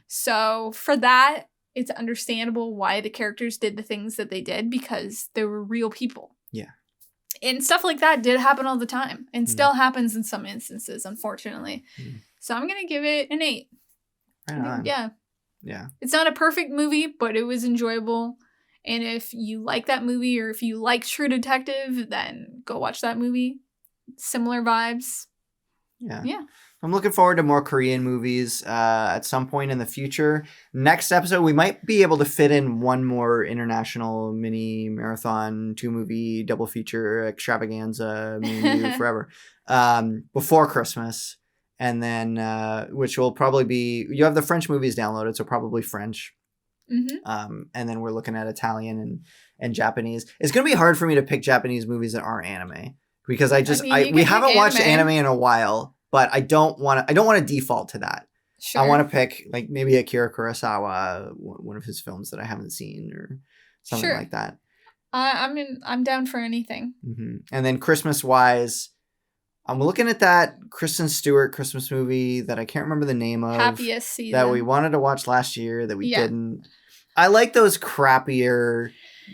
So for that, it's understandable why the characters did the things that they did, because they were real people. Yeah. And stuff like that did happen all the time and still happens in some instances, unfortunately. So I'm going to give it an 8. Right on. Yeah. Yeah. It's not a perfect movie, but it was enjoyable. And if you like that movie, or if you like True Detective, then go watch that movie. Similar vibes. Yeah. Yeah. I'm looking forward to more Korean movies at some point in the future. Next episode, we might be able to fit in one more international mini marathon 2-movie double feature extravaganza forever before Christmas. And then, which will probably be, you have the French movies downloaded, so probably French. And then we're looking at Italian and Japanese. It's going to be hard for me to pick Japanese movies that aren't anime, because we haven't watched anime in a while. But I don't want to default to that. Sure. I want to pick like maybe Akira Kurosawa, one of his films that I haven't seen, or something like that. I'm down for anything. And then Christmas wise, I'm looking at that Kristen Stewart Christmas movie that I can't remember the name of. Happiest Season. That we wanted to watch last year that we didn't. I like those crappier,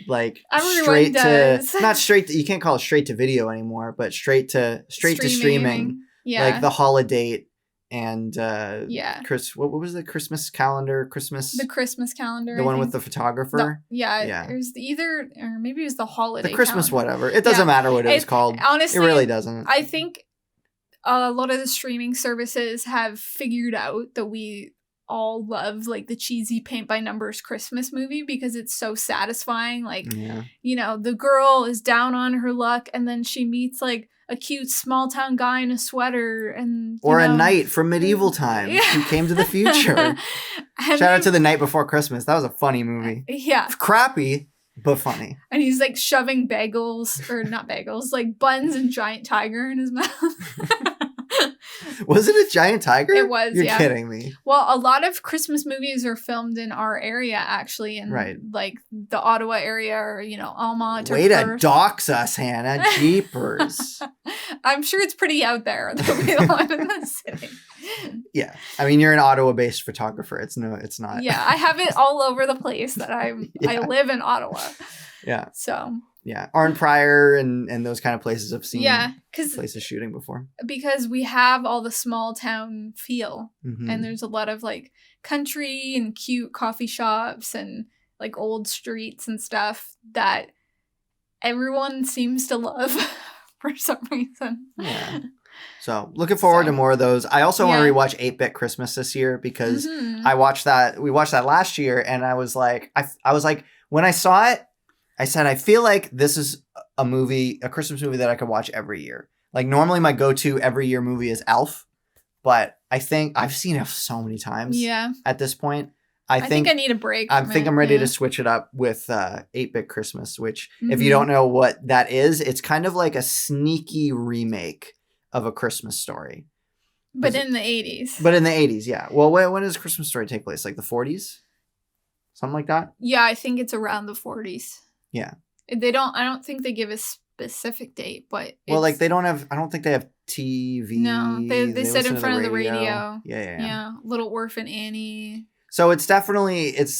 like straight to you can't call it straight to video anymore, but straight to streaming. Yeah. Like The Holiday and what was the Christmas calendar? The Christmas calendar. The one with the photographer? It was either, or maybe it was The Holiday. The Christmas calendar. Whatever. It doesn't matter what it was called. Honestly, it really doesn't. I think a lot of the streaming services have figured out that we all love like the cheesy paint by numbers Christmas movie, because it's so satisfying. Like, you know, the girl is down on her luck and then she meets like a cute small town guy in a sweater, and a knight from medieval times who came to the future. Shout out to The Night Before Christmas. That was a funny movie. Yeah. It's crappy, but funny. And he's like shoving bagels, or not bagels, like buns and giant tiger in his mouth. Was it a giant tiger? It was. You're kidding me. Well, a lot of Christmas movies are filmed in our area, actually, in like the Ottawa area, or Alma. Way to dox us, Hannah. Jeepers. I'm sure it's pretty out there that we live in the city. Yeah, I mean, you're an Ottawa-based photographer. It's not. Yeah, I have it all over the place that I live in Ottawa. Yeah. So. Yeah, Arn Pryor and those kind of places have seen places shooting before. Because we have all the small town feel, and there's a lot of like country and cute coffee shops and like old streets and stuff that everyone seems to love for some reason. Yeah. So looking forward to more of those. I also want to rewatch 8-Bit Christmas this year, because we watched that last year, and I was like, when I saw it, I said, I feel like this is a Christmas movie that I could watch every year. Like, normally my go-to every year movie is Elf, but I think I've seen it so many times at this point. I think I need a break. I think I'm ready to switch it up with 8-Bit Christmas, which, if you don't know what that is, it's kind of like a sneaky remake of A Christmas Story. But in the 80s. But in the 80s, yeah. Well, when does Christmas Story take place? Like the 40s? Something like that? Yeah, I think it's around the 40s. Yeah. I don't think they give a specific date, but I don't think they have TV. No, they sit in front of the radio. Yeah. Little Orphan Annie. So it's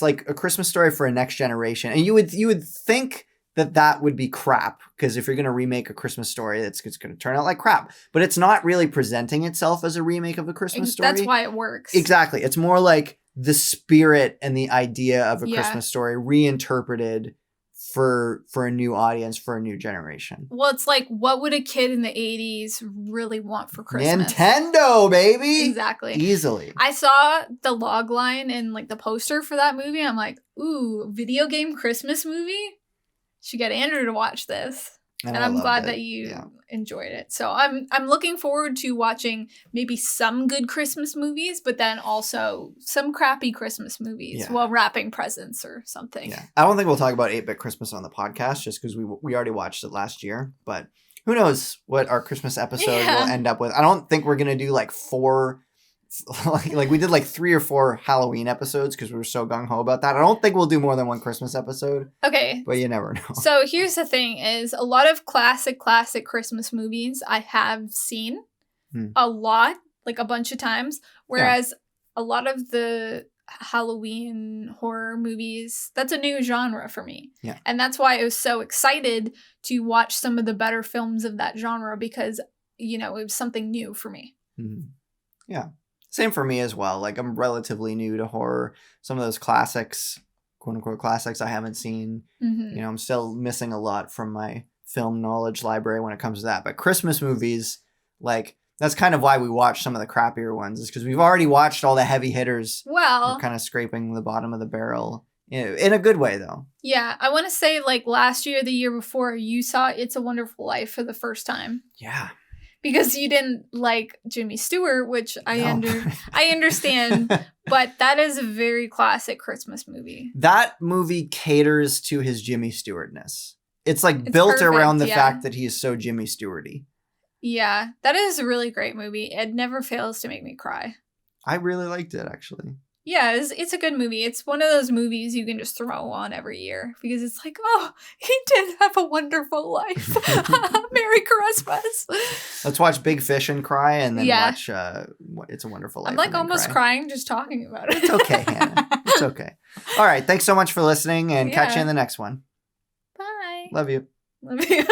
like A Christmas Story for a next generation. And you would think that would be crap, because if you're going to remake a Christmas story, it's going to turn out like crap. But it's not really presenting itself as a remake of a Christmas story. That's why it works. Exactly. It's more like the spirit and the idea of a Christmas story reinterpreted for a new audience, for a new generation. Well, it's like, what would a kid in the 80s really want for Christmas? Nintendo, baby! Exactly. Easily. I saw the log line and like the poster for that movie. I'm like, ooh, video game Christmas movie? Should get Andrew to watch this. And I'm glad that you enjoyed it. So I'm looking forward to watching maybe some good Christmas movies, but then also some crappy Christmas movies while wrapping presents or something. Yeah. I don't think we'll talk about 8-Bit Christmas on the podcast, just because we already watched it last year. But who knows what our Christmas episode will end up with. I don't think we're going to do like 4... like we did like 3 or 4 Halloween episodes because we were so gung-ho about that. I don't think we'll do more than one Christmas episode. Okay. But you never know. So here's the thing is a lot of classic Christmas movies I have seen a lot, like a bunch of times. Whereas a lot of the Halloween horror movies, that's a new genre for me. Yeah. And that's why I was so excited to watch some of the better films of that genre because, you know, it was something new for me. Mm-hmm. Yeah. Same for me as well. Like, I'm relatively new to horror. Some of those classics, quote unquote classics, I haven't seen. Mm-hmm. You know, I'm still missing a lot from my film knowledge library when it comes to that. But Christmas movies, like, that's kind of why we watch some of the crappier ones, is because we've already watched all the heavy hitters. Well, we're kind of scraping the bottom of the barrel in a good way, though. Yeah, I want to say, like, last year, the year before, you saw It's a Wonderful Life for the first time. Yeah. Because you didn't like Jimmy Stewart, which I understand, but that is a very classic Christmas movie. That movie caters to his Jimmy Stewart-ness. It's built perfect, around the fact that he is so Jimmy Stewart-y. Yeah, that is a really great movie. It never fails to make me cry. I really liked it, actually. Yeah, it's a good movie. It's one of those movies you can just throw on every year because it's like, oh, he did have a wonderful life. Merry Christmas. Let's watch Big Fish and cry, and then watch It's a Wonderful Life. I'm like almost crying just talking about it. It's okay, Hannah. It's okay. All right. Thanks so much for listening, and catch you in the next one. Bye. Love you. Love you.